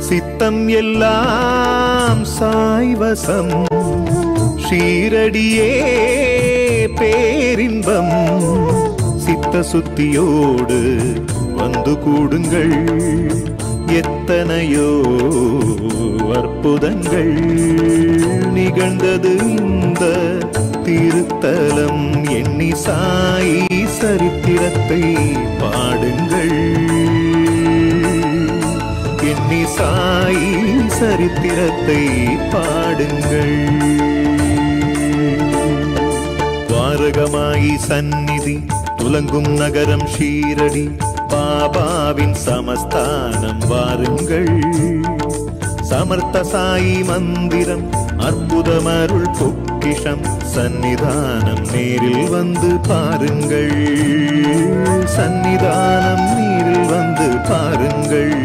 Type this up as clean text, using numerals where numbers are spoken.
சித்தம் எல்லாம் சாய்வசம் ஷீரடியே பேரின்பம் சித்த சுத்தியோடு வந்து கூடுங்கள் எத்தனையோ அற்புதங்கள் நிகழ்ந்தது இந்த திருத்தலம் எண்ணி சாயி சரித்திரத்தை பாடுங்கள் எண்ணி சாயி சரித்திரத்தை பாடுங்கள் வாரகமாயி சந்நிதி துலங்கும் நகரம் ஷீரடி பாபாவின் சமஸ்தானம் வாருங்கள் சமர்த்த சாயி மந்திரம் அற்புதமருள் பொக்கிஷம் சந்நிதானம் நேரில் வந்து பாருங்கள் சந்நிதானம் நேரில் வந்து பாருங்கள்